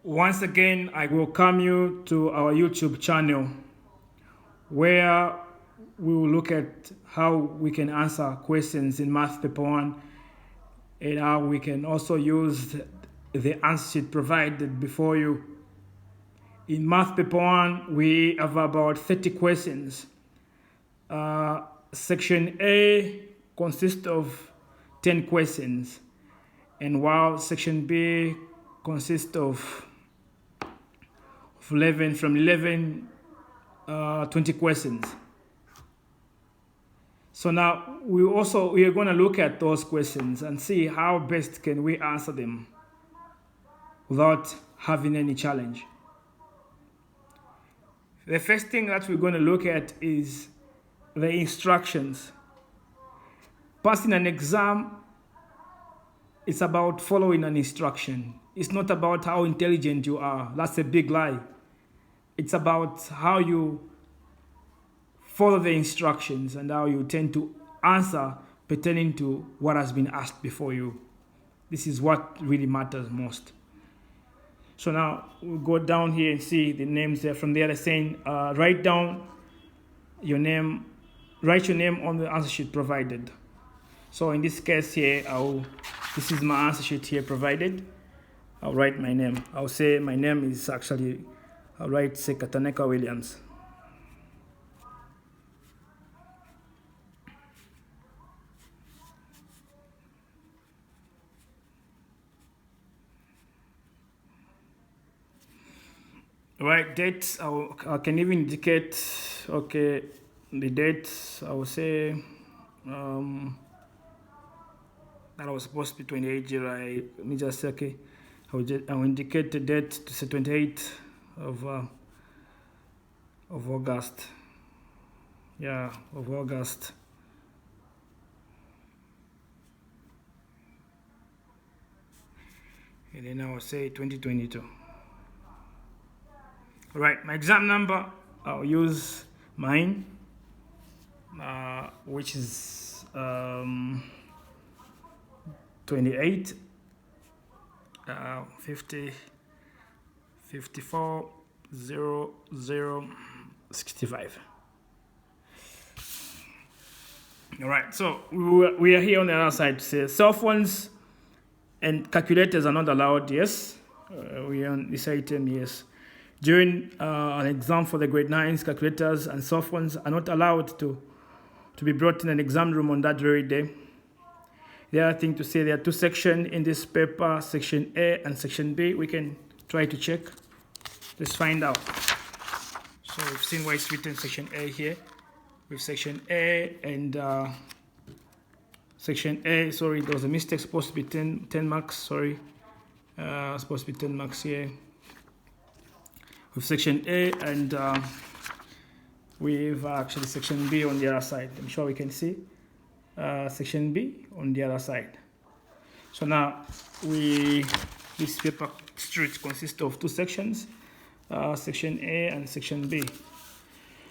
Once again, I welcome you to our YouTube channel where we will look at how we can answer questions in Math Paper 1 and how we can also use the answer sheet provided before you. In Math Paper 1, we have about 30 questions. Section A consists of 10 questions, and while Section B consists of 11, 20 questions. So now we are going to look at those questions and see how best can we answer them without having any challenge. The first thing that we're going to look at is the instructions. Passing an exam is about following an instruction. It's not about how intelligent you are. That's a big lie. It's about how you follow the instructions and how you tend to answer pertaining to what has been asked before you. This is what really matters most. So now we'll go down here and see the names there. From there, they're saying write down your name, write your name on the answer sheet provided. So in this case here, this is my answer sheet here provided. I'll write my name. I'll say my name is actually, I'll write Sekataneka Williams. Right, dates, I can even indicate, okay, the dates, I will say, that I was supposed to be 28 July. Let me just say, okay, I will indicate the date to say 28th of August. Yeah, of August. And then I will say 2022. All right, my exam number, I'll use mine, which is 28 50 54 00 65. All right, so we are here on the other side to say cell phones and calculators are not allowed. Yes, we are on this item. Yes. During an exam for the grade 9s, calculators and cell phones are not allowed to be brought in an exam room on that very day. The other thing to say, there are two sections in this paper, Section A and Section B. We can try to check. Let's find out. So we've seen why it's written Section A here. With Section A and Section A, sorry, there was a mistake, supposed to be 10 marks, sorry. Supposed to be 10 marks here. With Section A and with actually Section B on the other side. I'm sure we can see Section B on the other side. So now this paper street consists of two sections, Section A and Section B.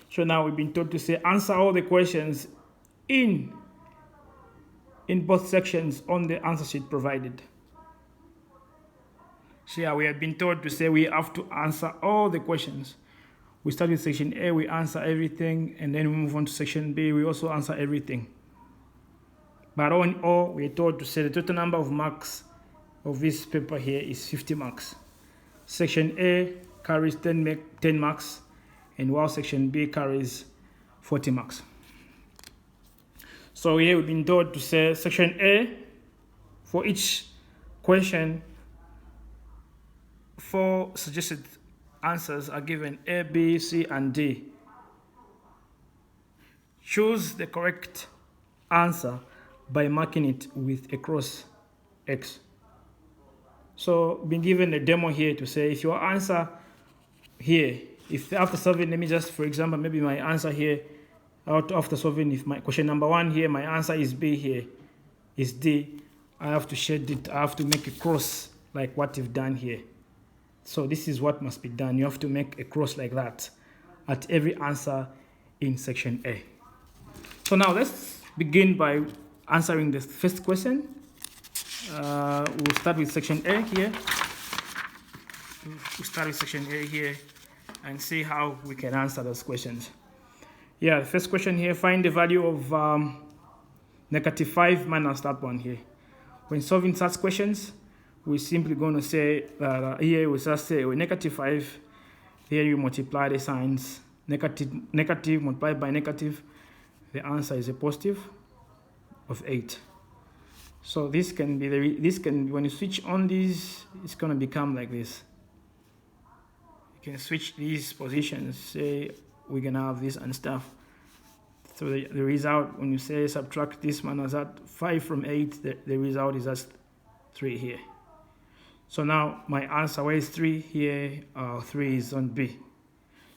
So now we've been told to say answer all the questions in both sections on the answer sheet provided. So yeah, we have been told to say we have to answer all the questions. We start with Section A, we answer everything, and then we move on to Section B, we also answer everything. But all in all, we are told to say the total number of marks of this paper here is 50 marks. Section A carries 10 marks, and while Section B carries 40 marks. So here we've been told to say Section A, for each question, 4 suggested answers are given, A, B, C, and D. Choose the correct answer by marking it with a cross X. So been given a demo here to say if your answer here, if after solving, let me just, for example, maybe my answer here, after solving, if my question number 1 here, my answer is B here, is D, I have to shade it, I have to make a cross like what you've done here. So this is what must be done. You have to make a cross like that at every answer in Section A. So now let's begin by answering the first question. We'll start with Section A here. we start with section A here and see how we can answer those questions. Yeah, the first question here, find the value of -5 minus that one here. When solving such questions, we're simply going to say that here we just say with -5, here you multiply the signs, negative multiplied by negative, the answer is a positive of 8. So this can be when you switch on these, it's going to become like this. You can switch these positions, say we're going to have this and stuff. So the result, when you say subtract this minus that 5 from 8, the result is just 3 here. So now my answer, where is 3 here? 3 is on B.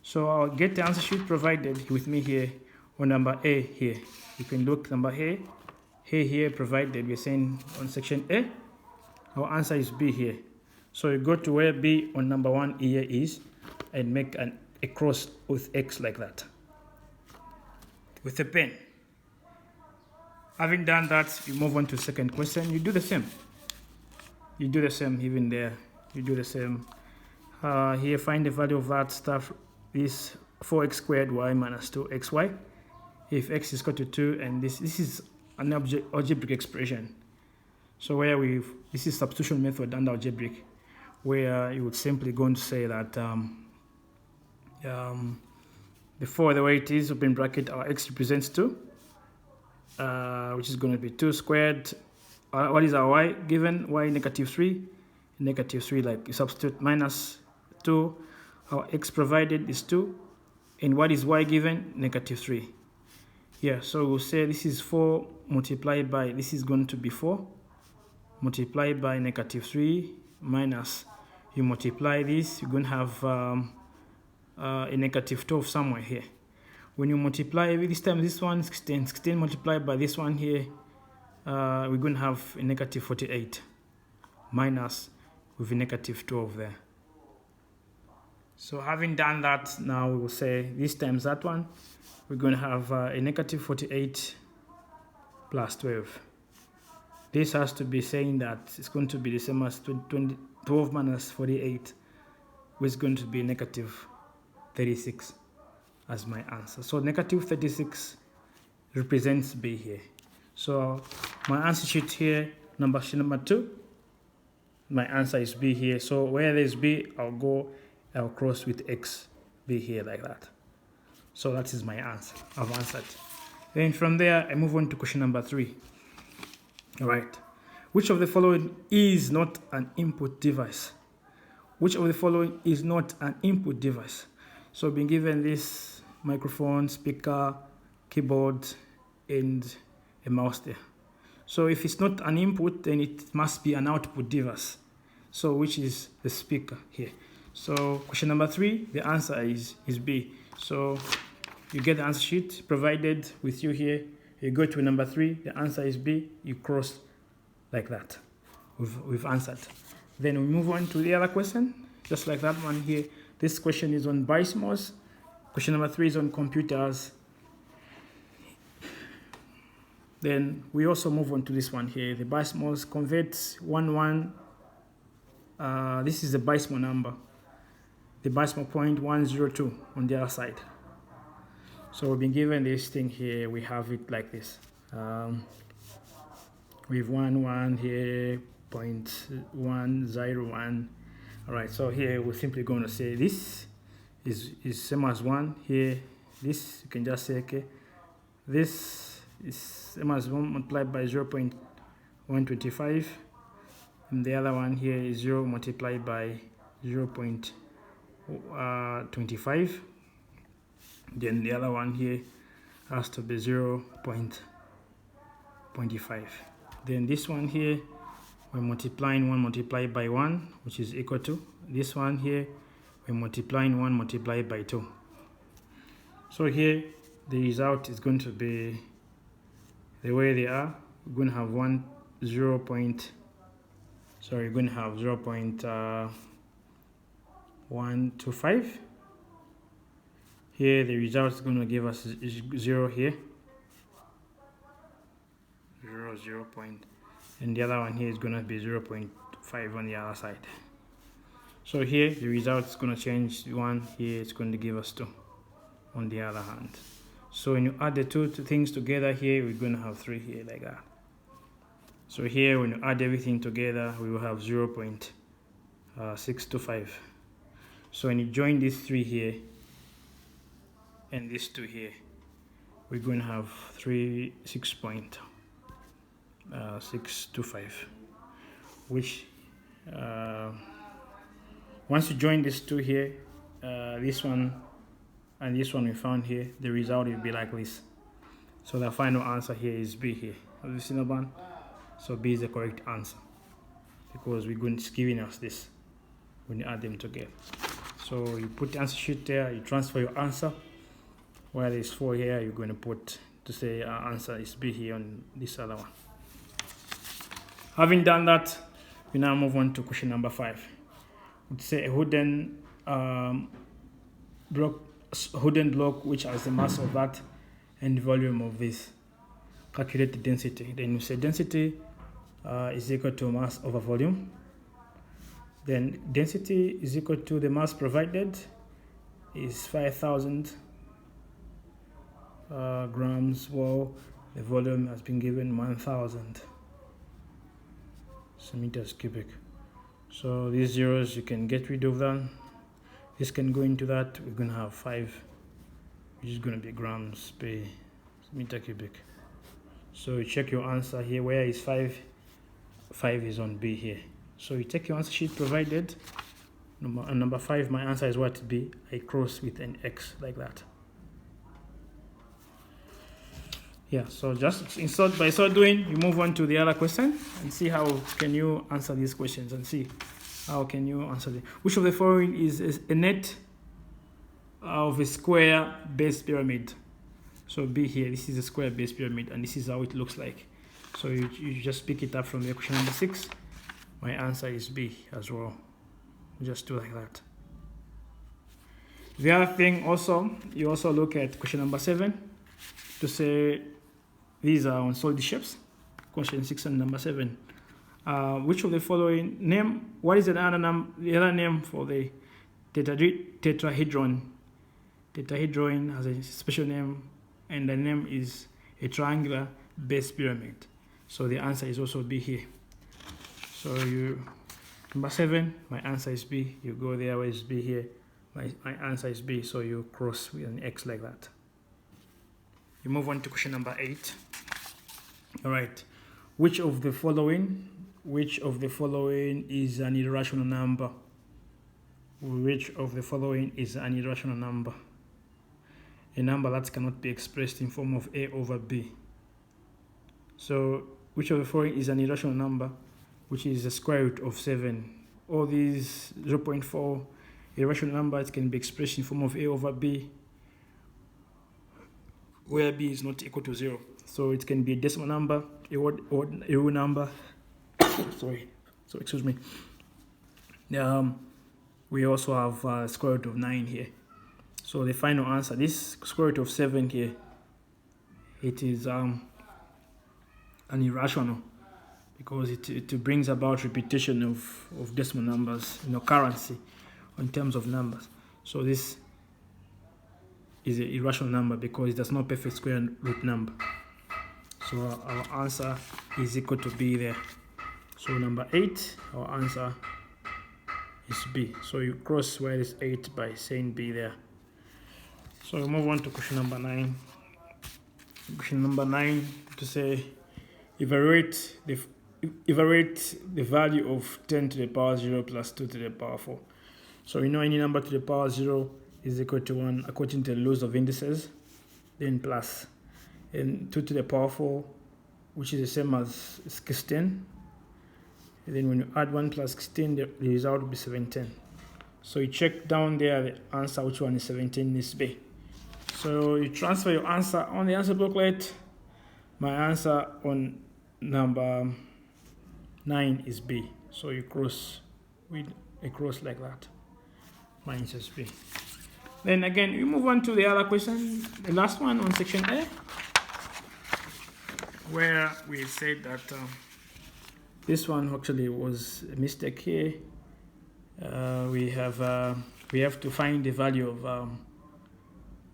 So I'll get the answer sheet provided with me here on number A here. You can look number A here provided. We're saying on section A, our answer is B here. So you go to where B on number 1 here is and make a cross with X like that with a pen. Having done that, you move on to second question. You do the same. You do the same even there. You do the same. Here, find the value of that stuff. This 4x squared y minus 2xy. If x is equal to 2, and this is an algebraic expression. So where this is substitution method under algebraic, where you would simply going to say that before the way it is, open bracket, our x represents 2, which is going to be 2 squared. What is our y given? Y -3. -3, like you substitute minus 2. Our x provided is 2. And what is y given? -3. Yeah, so we'll say this is 4 multiplied by, this is going to be 4 multiplied by -3 minus, you multiply this, you're going to have a -12 somewhere here. When you multiply this time, this one 16 multiplied by this one here, we're going to have a -48 minus with a -12 there. So having done that, now we will say this times that one, we're going to have a -48 plus 12. This has to be saying that it's going to be the same as 12 minus 48, which is going to be -36 as my answer. So -36 represents B here. So my answer sheet here, number 2, my answer is B here. So where there's B, I'll cross with X, B here like that. So that is my answer. I've answered. Then from there, I move on to question number 3. All right. Which of the following is not an input device? Which of the following is not an input device? So I've been given this microphone, speaker, keyboard, and a mouse there. So if it's not an input, then it must be an output device. So which is the speaker here? So question number 3, the answer is B. So you get the answer sheet provided with you here. You go to number 3, the answer is B. You cross like that. We've answered. Then we move on to the other question, just like that one here. This question is on BISMOS. Question number 3 is on computers. Then we also move on to this one here. The BISMOS converts 1. This is the BISMO number. The BISMO point 102 on the other side. So we've been given this thing here. We have it like this. We have 1 here, 0.101. All right, so here we're simply going to say this is same as 1 here. This, you can just say, okay, this is same as 1 multiplied by 0.125. And the other one here is 0 multiplied by 0.25. Then the other one here has to be 0.25. Then this one here, we're multiplying 1 multiplied by 1, which is equal to this one here, we're multiplying 1 multiplied by 2. So here, the result is going to be the way they are. We're going to have 0.125. Here, the result is going to give us 0 here. 0 point, and the other one here is going to be 0.5 on the other side. So here the result is going to change 1, here it's going to give us 2 on the other hand. So when you add the two things together here, we're going to have 3 here like that. So here when you add everything together, we will have 0.625. So when you join these 3 here and these 2 here, we're going to have 6.625, which once you join these 2 here, this one and this one we found here, the result will be like this. So the final answer here is B here. Have you seen the one? So B is the correct answer because it's giving us this when you add them together. So you put the answer sheet there, you transfer your answer. Where there's 4 here, you're going to put to say our answer is B here on this other one. Having done that, we now move on to question number 5. We'd say a wooden block which has the mass of that and the volume of this. Calculate the density. Then we say density is equal to mass over volume. Then density is equal to the mass provided is 5,000 grams, while the volume has been given 1,000 meters cubic. So these zeros you can get rid of them. This can go into that. We're going to have 5, which is going to be grams per meter cubic. So you check your answer here. Where is 5? 5 is on B here. So you take your answer sheet provided. Number 5, my answer is what? B. I cross with an X like that. Yeah, so just by so doing, you move on to the other question and see how can you answer these questions and see how can you answer them. Which of the following is a net of a square base pyramid? So B here, this is a square base pyramid and this is how it looks like. So you just pick it up from the question number 6. My answer is B as well. Just do like that. The other thing also, you also look at question number 7 to say these are on solid shapes. Question 6 and number 7. Which of the following what is the other name for the tetrahedron? Tetrahedron has a special name and the name is a triangular base pyramid. So the answer is also B here. So number 7, my answer is B. You go there, where is B here? My answer is B, so you cross with an X like that. You move on to question number 8. All right. Which of the following is an irrational number? Which of the following is an irrational number? A number that cannot be expressed in form of A over B. So which of the following is an irrational number, which is the square root of 7? All these 0.4 irrational numbers can be expressed in form of A over B, where B is not equal to 0. So it can be a decimal number, a real number. Sorry. So excuse me. We also have square root of 9 here. So the final answer, this square root of 7 here, it is an irrational because it brings about repetition of decimal numbers in occurrency in terms of numbers. So this is an irrational number because it does not perfect square root number. So our answer is equal to B there. So number 8, our answer is B. So you cross where is 8 by saying B there. So we move on to question number 9. Question number 9 to say evaluate the value of 10 to the power 0 plus 2 to the power 4. So we know any number to the power 0 is equal to 1 according to the laws of indices, then plus, and 2 to the power 4, which is the same as 16. And then when you add 1 plus 16, the result will be 17. So you check down there the answer, which one is 17 is B. So you transfer your answer on the answer booklet. My answer on number 9 is B. So you cross with a cross like that. My answer is B. Then again, we move on to the other question, the last one on section A, where we said that this one actually was a mistake here. we have to find the value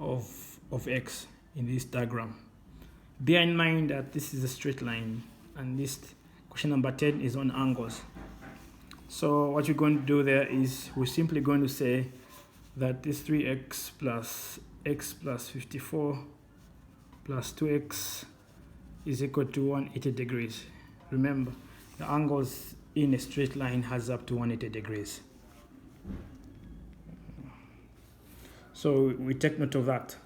of x in this diagram. Bear in mind that this is a straight line, and this question number 10 is on angles. So what you're going to do there is we're simply going to say that this 3x plus x plus 54 plus 2x is equal to 180 degrees. Remember, the angles in a straight line has up to 180 degrees. So we take note of that.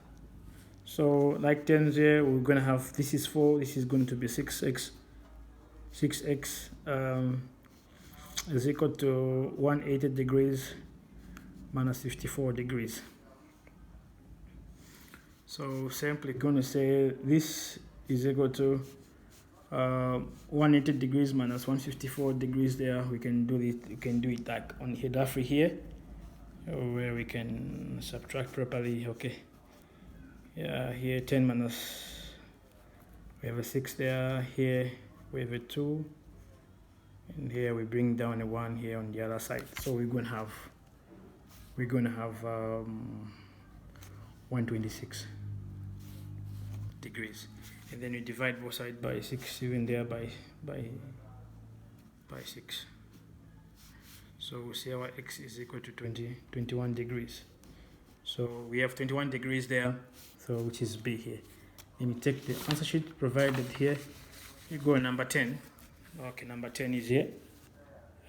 So like 10 here, we're going to have, this is 4, this is going to be 6x. 6x is equal to 180 degrees minus 54 degrees. So simply going to say this is equal to 180 degrees minus 154 degrees there. We can do it like on Hidafi here, where we can subtract properly. Okay, yeah, here 10 minus, we have a 6 there, here we have a 2, and here we bring down a 1 here on the other side. So we're going to have 126 degrees, and then you divide both sides by 6, even there by 6. So we see our x is equal to 21 degrees. So we have 21 degrees there, so which is B here. And you take the answer sheet provided here, you go number 10. Okay, number 10 is here.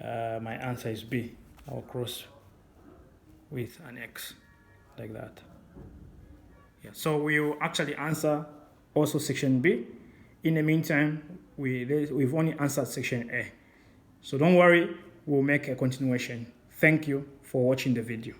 My answer is B. I'll cross with an X like that. Yeah, so we'll actually answer also section B. In the meantime, we've only answered section A. So don't worry, we'll make a continuation. Thank you for watching the video.